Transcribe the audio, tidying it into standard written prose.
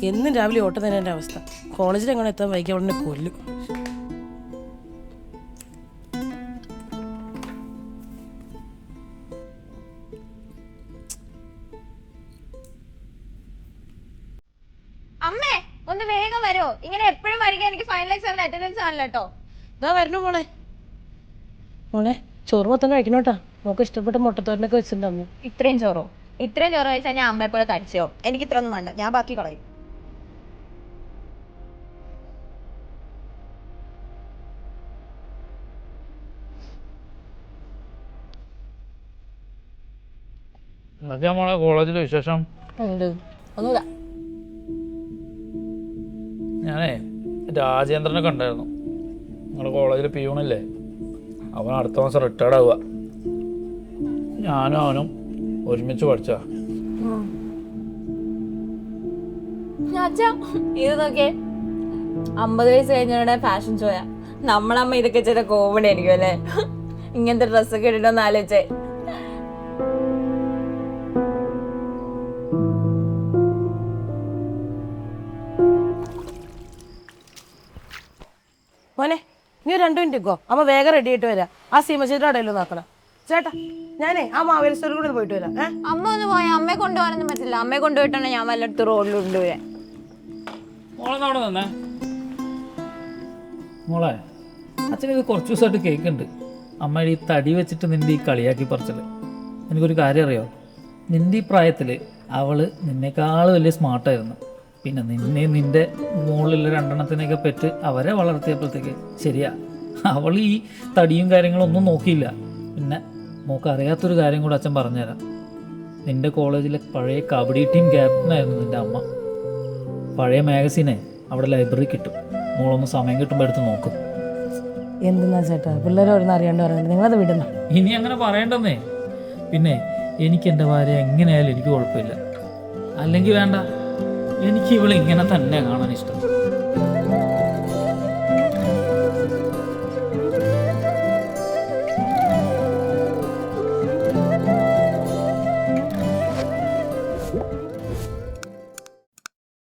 എന്നും രാവിലെ ഓട്ടം തന്നെ എൻ്റെ അവസ്ഥ. കോളേജിൽ എങ്ങനെ എത്താൻ വൈകി അവളെന്നെ കൊല്ലും. അമ്മേ ഒന്ന് വേഗം വരോ, ഇങ്ങനെ എപ്പോഴും വരിക എനിക്ക് ഫൈനൽ എക്സാമിന് അറ്റൻഡൻസ് ആണല്ലോ കേട്ടോ. ഇതാ വരണു മോളെ. മോളെ ചോറ് മൊത്തം കഴിക്കണോട്ടാ. നമുക്ക് ഇഷ്ടപ്പെട്ട മുട്ടത്തോരനൊക്കെ വെച്ചിട്ടുണ്ടായിരുന്നു. ഇത്രയും ചോറോ കഴിച്ചാൽ ഞാൻ അമ്മയെ പോലെ തടിച്ചോ? എനിക്ക് ഇത്ര ഒന്നും വേണ്ട, ഞാൻ ബാക്കി കളയും. അതൊക്കെ നമ്മളെ കോളേജിലെ വിശേഷം. ഒന്നുമില്ല. ഞാനേ രാജേന്ദ്രനെ കണ്ടായിരുന്നു. നിങ്ങളുടെ കോളേജിൽ പിയൂണില്ലേ, അവൻ അടുത്ത മാസം റിട്ടയർഡ് ആവുക. ഞാനും അവനും ഒരുമിച്ച് പഠിച്ച. ഇത് നോക്കിയേ, 50 വയസ്സ് കഴിഞ്ഞ ഫാഷൻ ഷോയാ. നമ്മളമ്മ ഇതൊക്കെ ചെയ്ത കോമഡി ആയിരിക്കും അല്ലേ? ഇങ്ങനത്തെ ഡ്രസ്സൊക്കെ ഇട്ടിട്ടൊന്ന് ആലോചിച്ചേ. മോനെ നീ 2 മിനിറ്റ് നിൽക്കോ, അമ്മ വേഗം റെഡി ആയിട്ട് വരാം. ആ സീമച്ചേട്ടൻ്റെ അടയിലോ നോക്കണം. ചേട്ടാ ഞാനേ ആ മാവേലി സ്റ്റോറിൽ കൂടെ പോയിട്ട് വരാം. അമ്മ ഒന്ന് പോയാൽ അമ്മയെ കൊണ്ടുപോകാനൊന്നും പറ്റില്ല. അമ്മയെ കൊണ്ടുപോയിട്ടാണ് ഞാൻ വല്ലയിടത്ത് റോഡിൽ കൊണ്ടുപോയാ. മോളെന്നവിടെ നിന്നേ. മോളെ, അച്ഛൻ ഇത് കുറച്ച് ദിവസമായിട്ട് കേൾക്കുന്നുണ്ട്. അമ്മയുടെ ഈ തടി വെച്ചിട്ട് നിൻ്റെ ഈ കളിയാക്കി പറിച്ചത്. എനിക്കൊരു കാര്യം അറിയോ, നിൻ്റെ ഈ പ്രായത്തിൽ അവൾ നിന്നേക്കാൾ വലിയ സ്മാർട്ടായിരുന്നു. പിന്നെ നിൻ്റെ മുകളിലുള്ള 2 പെറ്റ് അവരെ വളർത്തിയപ്പോഴത്തേക്ക് ശരിയാ, അവൾ ഈ തടിയും കാര്യങ്ങളൊന്നും നോക്കിയില്ല. പിന്നെ മോക്കറിയാത്തൊരു കാര്യം കൂടെ അച്ഛൻ പറഞ്ഞുതരാം. നിൻ്റെ കോളേജിലെ പഴയ കബഡി ടീം ക്യാപ്റ്റനായിരുന്നു നിൻ്റെ അമ്മ. പഴയ മാഗസീനെ അവിടെ ലൈബ്രറി കിട്ടും. മോളൊന്ന് സമയം കിട്ടുമ്പോൾ എടുത്ത് നോക്കും. എന്തെന്നാ ചേട്ടാ പിള്ളേർ ഓരോന്ന് അറിയാണ്ട് പറയുന്നത്, നിങ്ങളത് വിടുന്ന. ഇനി അങ്ങനെ പറയണ്ടെന്നേ. പിന്നെ എനിക്ക് എൻ്റെ ഭാര്യ എങ്ങനെയായാലും എനിക്ക് കുഴപ്പമില്ല. അല്ലെങ്കിൽ വേണ്ട, എനിക്ക് ഇവളെ ഇങ്ങനെ തന്നെ കാണാൻ ഇഷ്ടം.